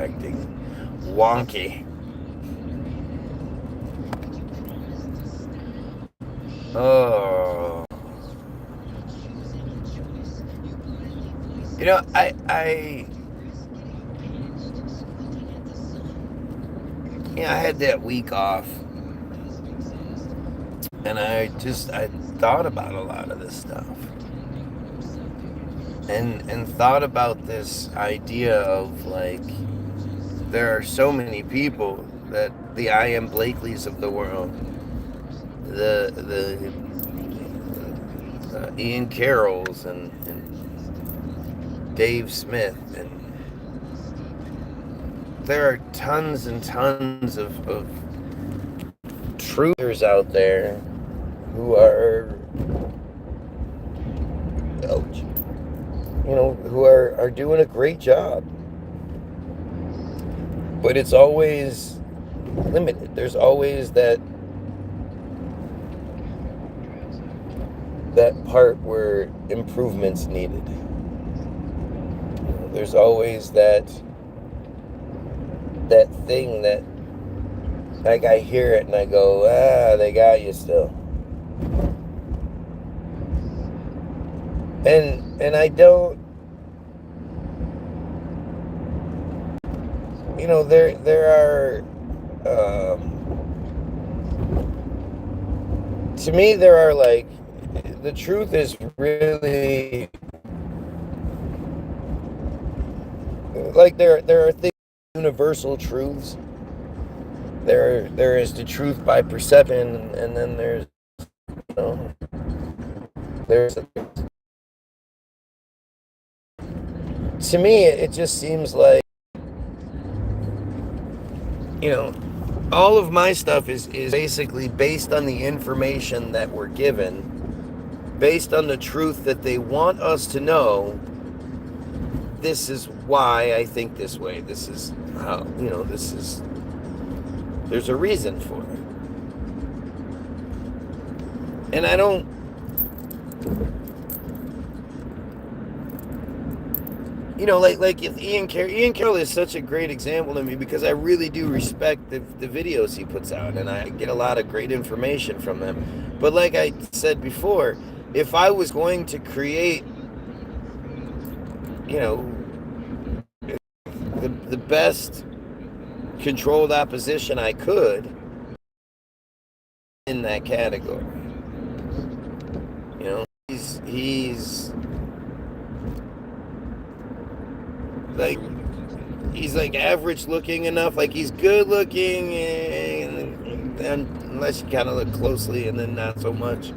acting wonky. Oh, you know, I had that week off, and I thought about a lot of this stuff, and thought about this idea of, like, there are so many people that the I Am Blakeleys of the world, the Ian Carrolls and Dave Smith, and there are tons and tons of truthers out there who are, who are doing a great job. But it's always limited. There's always that part where improvement's needed. There's always that thing that, like, I hear it and I go, they got you still. And I don't, there are, to me, there are, like, the truth is really, like, there are things, universal truths. There is the truth by perception, and then there's to me, it just seems like, all of my stuff is basically based on the information that we're given, based on the truth that they want us to know. This is why I think this way. This is how, there's a reason for it. And I don't, like if Ian Carroll is such a great example to me, because I really do respect the videos he puts out, and I get a lot of great information from them. But like I said before, if I was going to create, the best controlled opposition I could in that category, he's like average looking enough, like he's good looking, and unless you kind of look closely, and then not so much.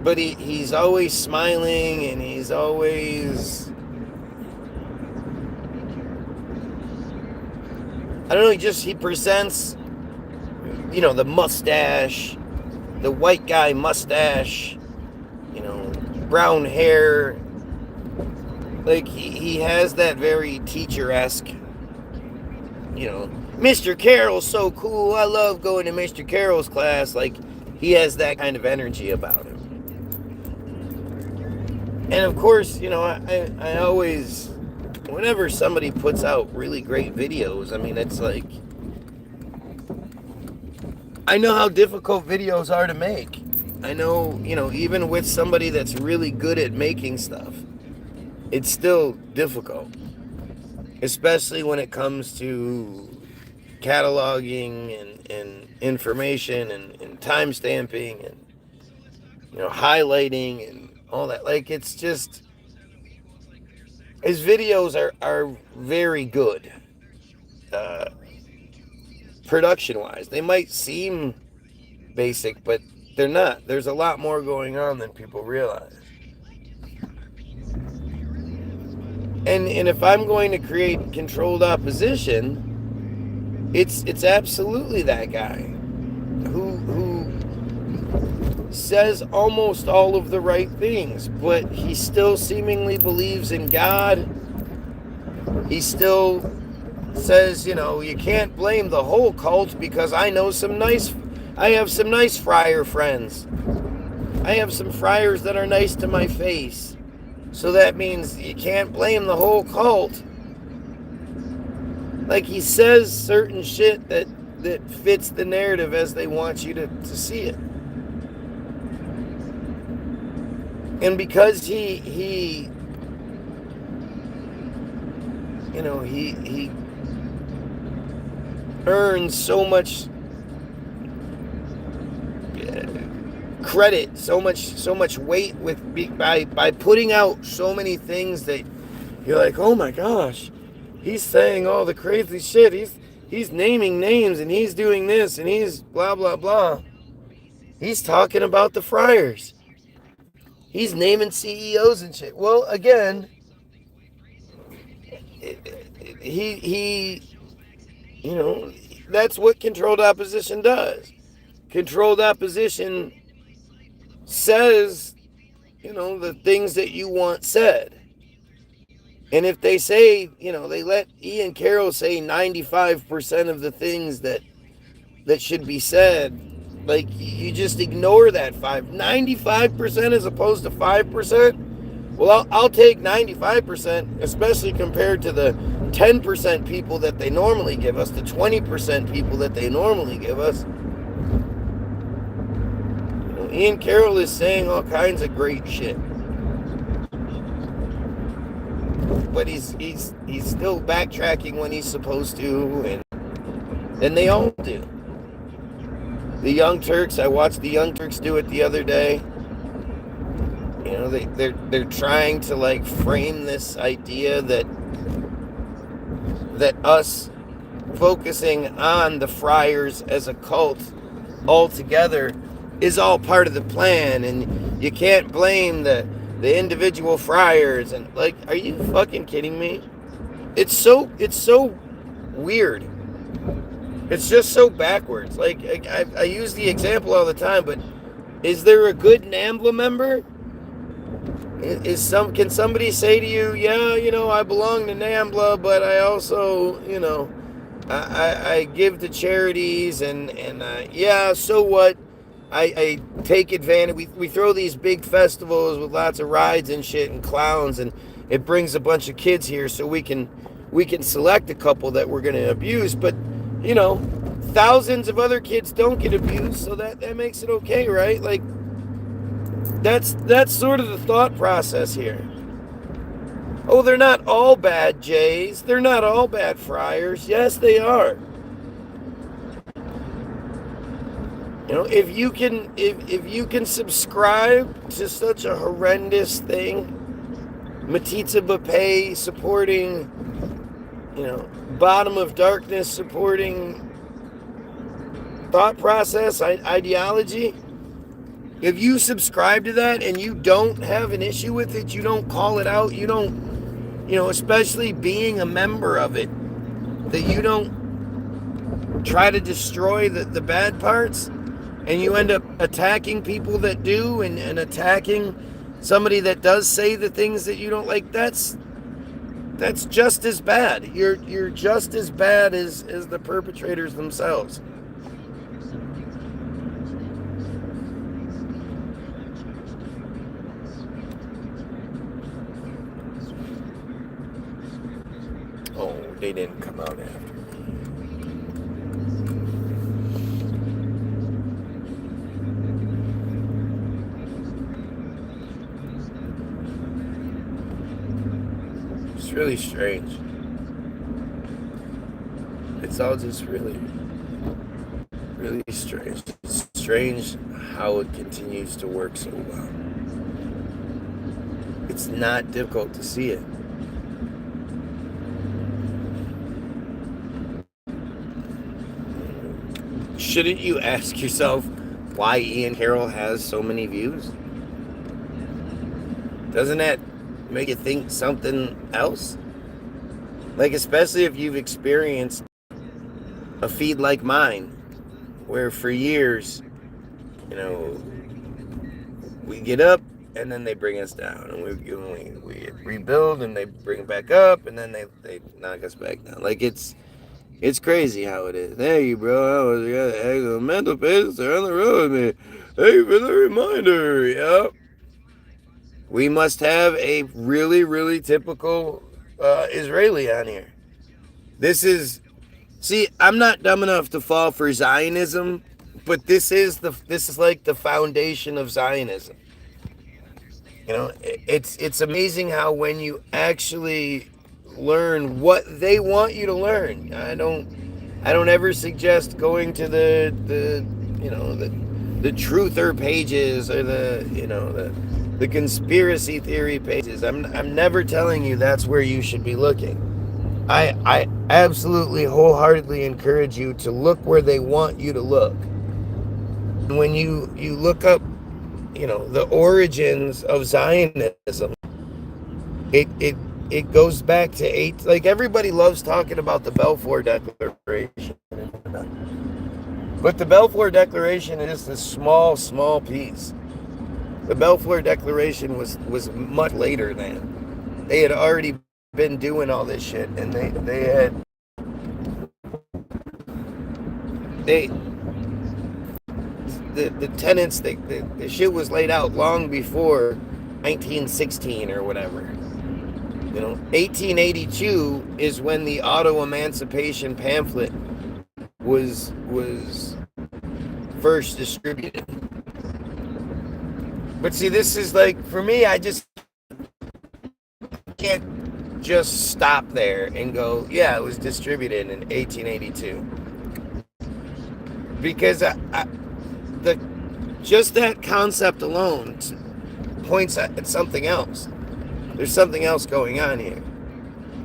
But he's always smiling, and he's always, I don't know, he presents, the mustache, the white guy mustache, brown hair. Like, he has that very teacher-esque, Mr. Carroll's so cool, I love going to Mr. Carroll's class. Like, he has that kind of energy about him. And of course, I always, whenever somebody puts out really great videos, I mean, it's like, I know how difficult videos are to make. I know, even with somebody that's really good at making stuff, it's still difficult, especially when it comes to cataloging and information and time stamping and highlighting and all that. Like, it's just, his videos are very good, production wise. They might seem basic, but they're not. There's a lot more going on than people realize. And if I'm going to create controlled opposition, it's absolutely that guy who says almost all of the right things, but he still seemingly believes in God. He still says, you can't blame the whole cult, because I have some nice friar friends. I have some friars that are nice to my face. So that means you can't blame the whole cult. Like, he says certain shit that fits the narrative as they want you to see it. And because he you know, he earns so much credit, so much weight by putting out so many things that you're like, oh my gosh, he's saying all the crazy shit. He's naming names, and he's doing this, and he's blah blah blah. He's talking about the friars. He's naming CEOs and shit. Well, again, he you know, that's what controlled opposition does. Controlled opposition says, you know, the things that you want said. And if they say, you know, they let Ian Carroll say 95% of the things that should be said, like, you just ignore that 95% as opposed to 5%. Well, I'll take 95%, especially compared to the 10% people that they normally give us, the 20% people that they normally give us. You know, Ian Carroll is saying all kinds of great shit. But he's still backtracking when he's supposed to, and they all do. The Young Turks, I watched the Young Turks do it the other day. You know, they're trying to, like, frame this idea that us focusing on the friars as a cult altogether is all part of the plan, and you can't blame the individual friars, and, like, are you fucking kidding me? It's so weird. It's just so backwards. Like, I use the example all the time, but is there a good NAMBLA member? Can somebody say to you, yeah, you know, I belong to NAMBLA, but I also, you know, I give to charities, and yeah, so what? I take advantage. We throw these big festivals with lots of rides and shit and clowns, and it brings a bunch of kids here so we can select a couple that we're going to abuse. But, you know, thousands of other kids don't get abused, so that makes it okay, right? Like, that's sort of the thought process here. Oh, they're not all bad Jays. They're not all bad friars. Yes, they are. You know, if you can subscribe to such a horrendous thing, Matitza Bapay supporting, you know, bottom of darkness supporting thought process, ideology, if you subscribe to that and you don't have an issue with it, you don't call it out, you don't, you know, especially being a member of it, that you don't try to destroy the bad parts, and you end up attacking people that do, and attacking somebody that does say the things that you don't like, that's just as bad. You're just as bad as the perpetrators themselves. Oh, they didn't come out after. It's really strange. It's all just really, really strange. It's strange how it continues to work so well. It's not difficult to see it. Shouldn't you ask yourself why Ian Carroll has so many views? Doesn't that make you think something else? Like, especially if you've experienced a feed like mine, where for years, you know, we get up and then they bring us down, and we rebuild and they bring it back up, and then they knock us back down. Like, it's crazy how it is. Hey, bro, I was a mental patients are on the road with me. Hey, for the reminder, yeah. We must have a really, really typical Israeli on here. This is see, I'm not dumb enough to fall for Zionism, but this is like the foundation of Zionism. You know, it's amazing how when you actually learn what they want you to learn. I don't ever suggest going to the you know the truther pages or the conspiracy theory pages. I'm never telling you that's where you should be looking. I absolutely wholeheartedly encourage you to look where they want you to look. When you look up, the origins of Zionism, it it it goes back to like everybody loves talking about the Balfour Declaration. But the Balfour Declaration is this small piece. The Balfour Declaration was much later than. They had already been doing all this shit, and they the tenants, the shit was laid out long before 1916 or whatever. 1882 is when the auto emancipation pamphlet was first distributed. But see, this is like, for me, I just can't just stop there and go, yeah, it was distributed in 1882. Because just that concept alone points at something else. There's something else going on here.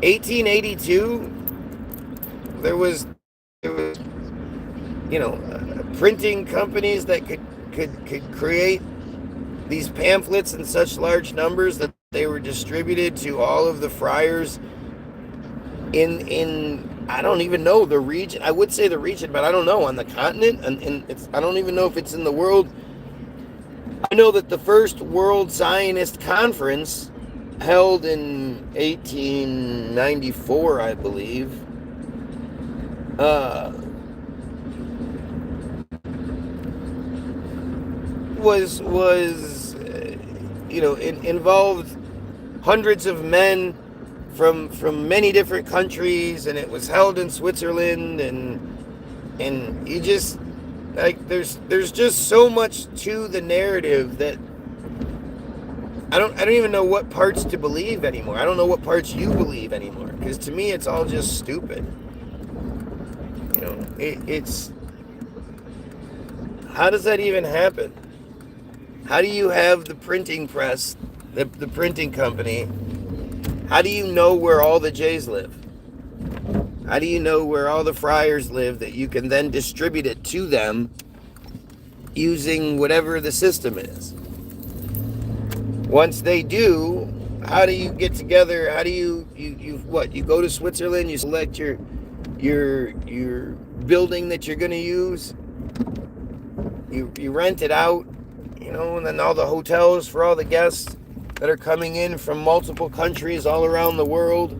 1882, there was printing companies that could create these pamphlets in such large numbers that they were distributed to all of the friars in I don't even know the region. I would say the region, but I don't know, on the continent, and I don't even know if it's in the world. I know that the first World Zionist Conference, held in 1894, I believe, involved hundreds of men from many different countries, and it was held in Switzerland, and you just, like, there's just so much to the narrative that I don't even know what parts to believe anymore. I don't know what parts you believe anymore, because to me it's all just stupid. It's how does that even happen? How do you have the printing press, the printing company? How do you know where all the Jays live? How do you know where all the friars live that you can then distribute it to them using whatever the system is? Once they do, how do you get together? How do you go to Switzerland, you select your building that you're going to use, you rent it out, and then all the hotels for all the guests that are coming in from multiple countries all around the world.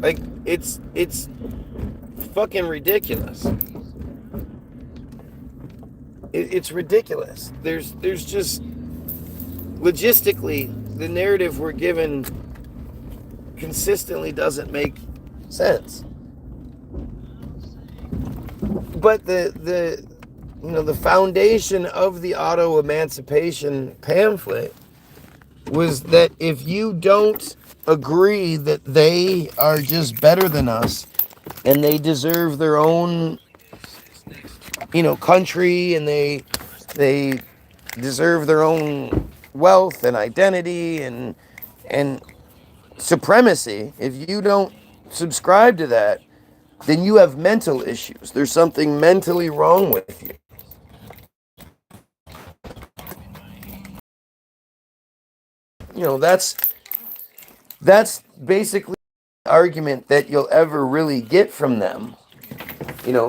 Like, it's fucking ridiculous. It's ridiculous. There's just, logistically, the narrative we're given consistently doesn't make sense. But the foundation of the auto emancipation pamphlet was that if you don't agree that they are just better than us and they deserve their own country, and they deserve their own wealth and identity and supremacy, if you don't subscribe to that, then you have mental issues. There's something mentally wrong with you. That's basically the argument that you'll ever really get from them.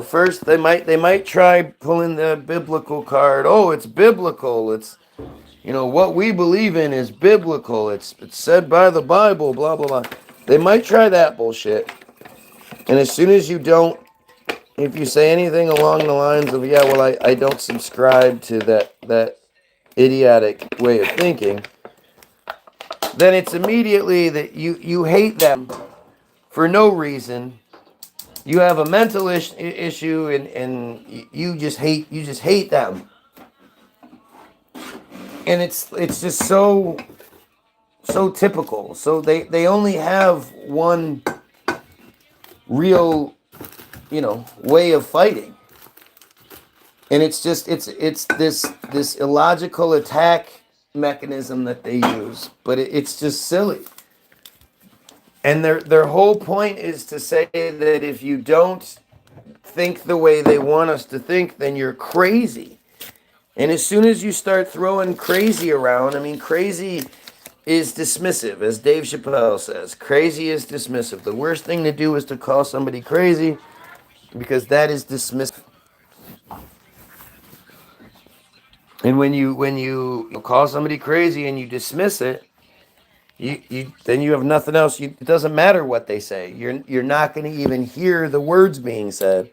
First they might try pulling the biblical card. Oh, it's biblical. It's what we believe in is biblical. It's said by the Bible, blah blah blah. They might try that bullshit. And as soon as if you say anything along the lines of, yeah, well, I don't subscribe to that idiotic way of thinking, then it's immediately that you hate them for no reason. You have a mental issue, and you just hate them. And it's just so typical. So they only have one real, way of fighting. And it's this illogical attack mechanism that they use, but it's just silly. And their whole point is to say that if you don't think the way they want us to think, then you're crazy. And as soon as you start throwing crazy around, I mean, crazy is dismissive, as Dave Chappelle says. Crazy is dismissive. The worst thing to do is to call somebody crazy, because that is dismissive. And when you call somebody crazy and you dismiss it, then you have nothing else. It doesn't matter what they say. You're not going to even hear the words being said.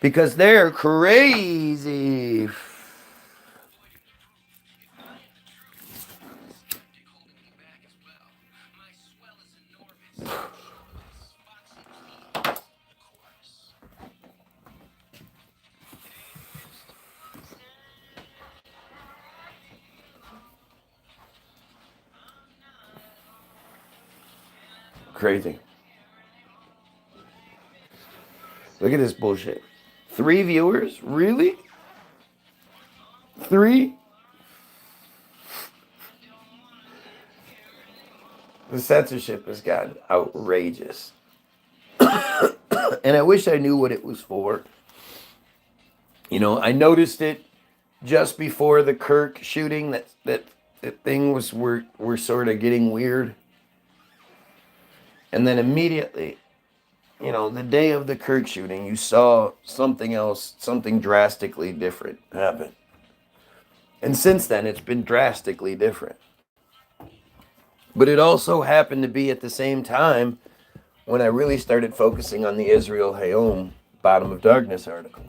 Because they're crazy. Crazy. Look at this bullshit. 3 viewers? Really? 3? The censorship has gotten outrageous. And I wish I knew what it was for. I noticed it just before the Kirk shooting, that things were sort of getting weird. And then immediately, the day of the Kirk shooting, you saw something else, something drastically different happen. And since then, it's been drastically different. But it also happened to be at the same time when I really started focusing on the Israel Hayom Bottom of Darkness article.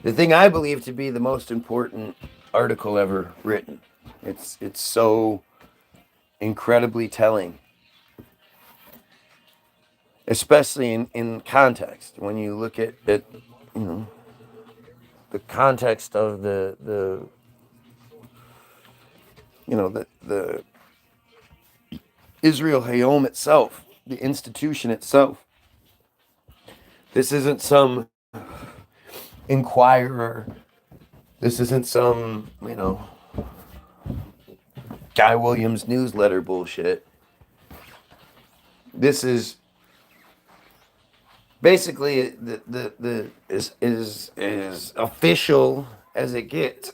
The thing I believe to be the most important article ever written. It's so incredibly telling. Especially in context. When you look at the context of the Israel Hayom itself, the institution itself. This isn't some Inquirer. This isn't some, Guy Williams newsletter bullshit. This is basically is official as it gets.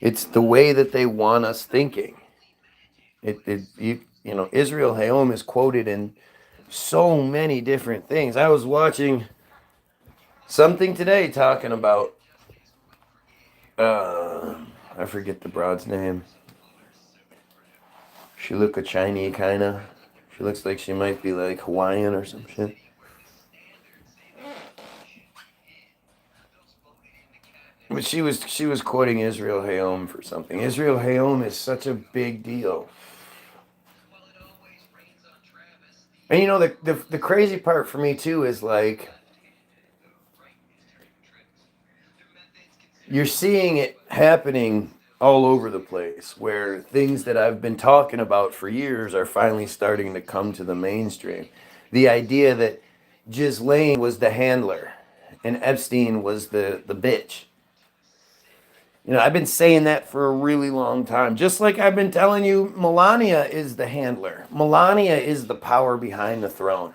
It's the way that they want us thinking. Israel Hayom is quoted in so many different things. I was watching something today talking about I forget the broad's name. She look a Chinese kinda. She looks like she might be like Hawaiian or some shit. But she was quoting Israel Hayom for something. Israel Hayom is such a big deal. And the crazy part for me too is like you're seeing it happening all over the place, where things that I've been talking about for years are finally starting to come to the mainstream. The idea that Ghislaine was the handler and Epstein was the bitch. I've been saying that for a really long time. Just like I've been telling you, Melania is the handler. Melania is the power behind the throne.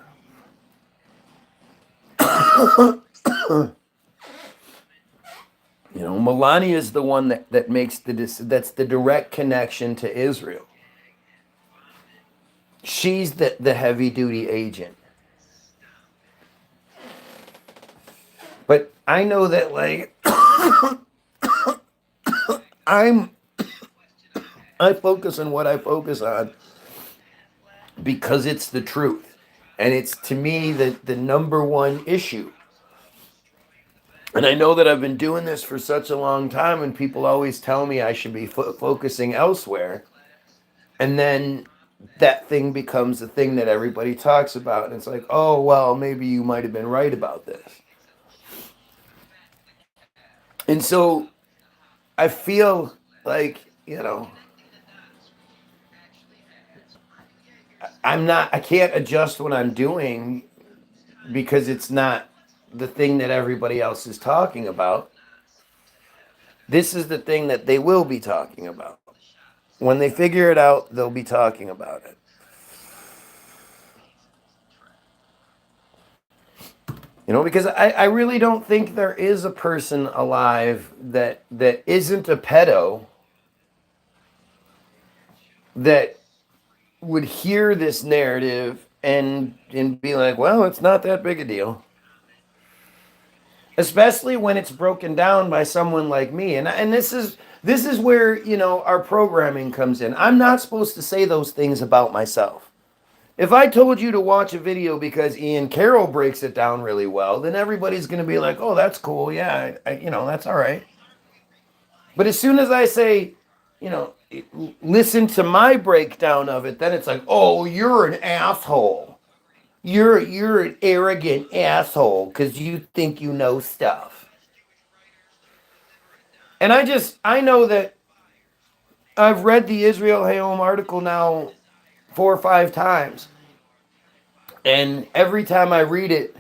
Melania is the one that makes that's the direct connection to Israel. She's the heavy duty agent. But I know that I focus on what I focus on because it's the truth. And it's, to me, the number one issue. And I know that I've been doing this for such a long time, and people always tell me I should be focusing elsewhere. And then that thing becomes the thing that everybody talks about. And it's like, oh, well, maybe you might have been right about this. And so I feel like, I can't adjust what I'm doing because it's not the thing that everybody else is talking about. This is the thing that they will be talking about. When they figure it out, they'll be talking about it. Because I really don't think there is a person alive that isn't a pedo that would hear this narrative and be like, well, it's not that big a deal. Especially when it's broken down by someone like me. And this is where, our programming comes in. I'm not supposed to say those things about myself. If I told you to watch a video because Ian Carroll breaks it down really well, then everybody's going to be like, oh, that's cool. Yeah, that's all right. But as soon as I say, listen to my breakdown of it, then it's like, oh, you're an asshole. You're an arrogant asshole because you think you know stuff. And I know that I've read the Israel Hayom article now 4 or 5 times. And every time I read it,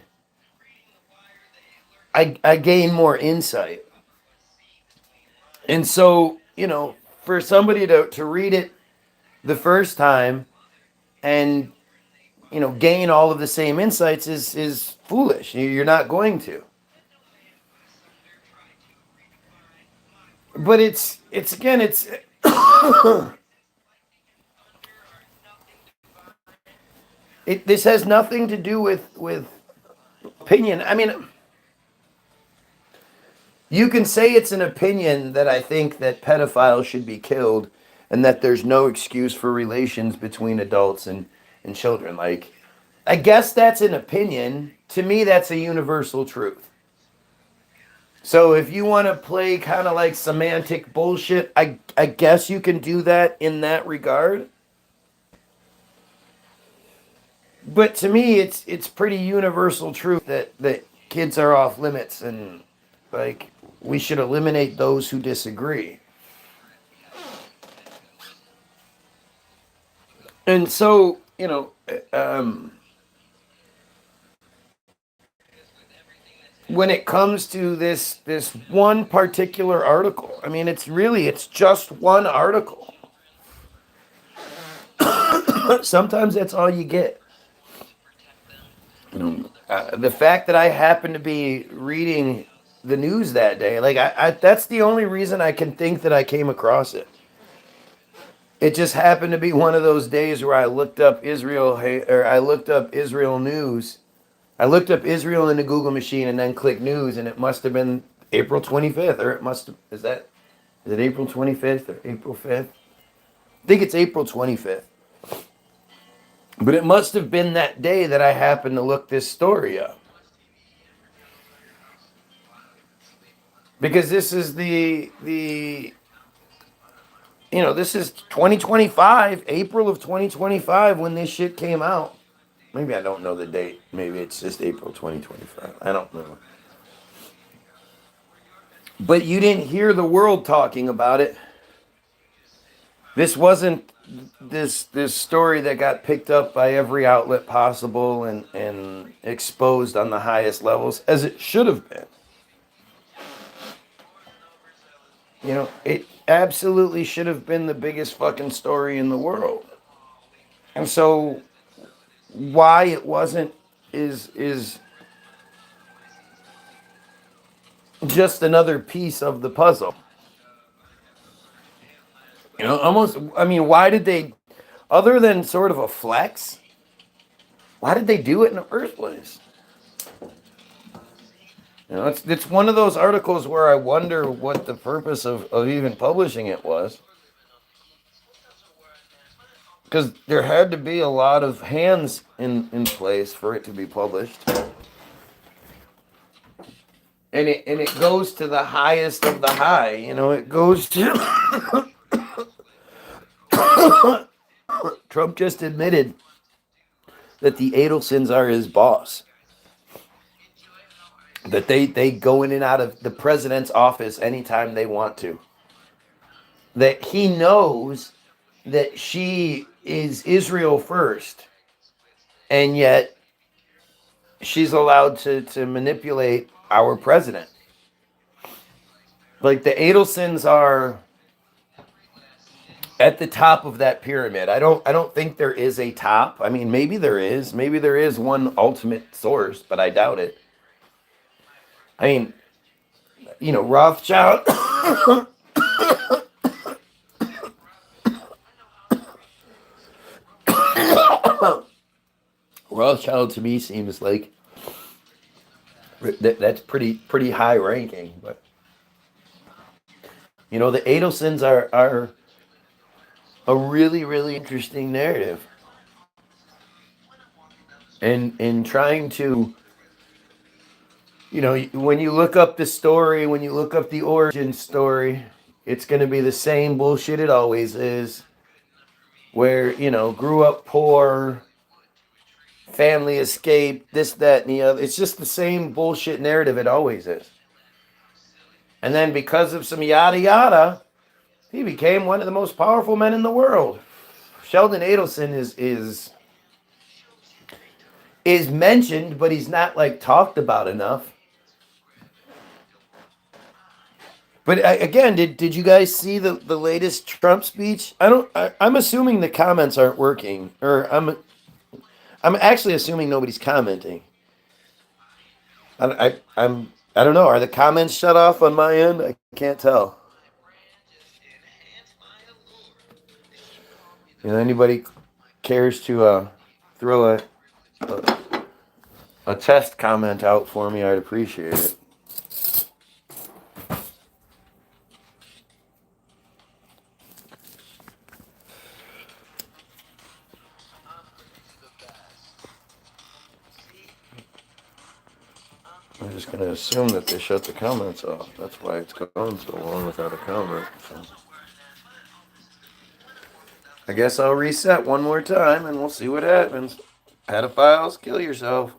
I gain more insight. And so, for somebody to read it the first time and, gain all of the same insights is foolish. You're not going to. But it's this has nothing to do with opinion. I mean, you can say it's an opinion that I think that pedophiles should be killed and that there's no excuse for relations between adults and children. Like, I guess that's an opinion. To me, that's a universal truth. So if you want to play kind of like semantic bullshit, I guess you can do that in that regard. But to me, it's pretty universal truth that kids are off limits and like we should eliminate those who disagree. And so, when it comes to this one particular article, I mean, it's just one article. Sometimes that's all you get. The fact that I happened to be reading the news that day, like that's the only reason I can think that I came across it. It just happened to be one of those days where I looked up Israel news. I looked up Israel in the Google machine and then clicked news, and it must have been April 25th, or is it April 25th or April 5th? I think it's April 25th. But it must have been that day that I happened to look this story up. Because this is this is 2025, April of 2025 when this shit came out. Maybe I don't know the date. Maybe it's just April 2025. I don't know. But you didn't hear the world talking about it. This wasn't this story that got picked up by every outlet possible and exposed on the highest levels as it should have been. It absolutely should have been the biggest fucking story in the world. And so why it wasn't is just another piece of the puzzle. Almost, I mean, why did they, other than sort of a flex, why did they do it in the first place? It's one of those articles where I wonder what the purpose of even publishing it was. Because there had to be a lot of hands in place for it to be published. And it goes to the highest of the high. It goes to Trump just admitted that the Adelsons are his boss. That they go in and out of the president's office anytime they want to. That he knows that she is Israel first, and yet she's allowed to manipulate our president. Like the Adelsons are at the top of that pyramid. I don't think there is a top. I mean, maybe there is. Maybe there is one ultimate source, but I doubt it. I mean, Rothschild. Rothschild to me seems like that's pretty high ranking, but the Adelsons are a really, really interesting narrative. And in trying to, when you look up the story, when you look up the origin story, it's going to be the same bullshit it always is. Where, grew up poor, family escaped, this, that, and the other. It's just the same bullshit narrative it always is. And then because of some yada yada, he became one of the most powerful men in the world. Sheldon Adelson is mentioned, but he's not like talked about enough. But again, did you guys see the latest Trump speech? I'm assuming the comments aren't working, or I'm actually assuming nobody's commenting. I don't know. Are the comments shut off on my end? I can't tell. Anybody cares to throw a test comment out for me, I'd appreciate it. I'm just going to assume that they shut the comments off. That's why it's gone so long without a comment. So I guess I'll reset one more time and we'll see what happens. Pedophiles, kill yourself.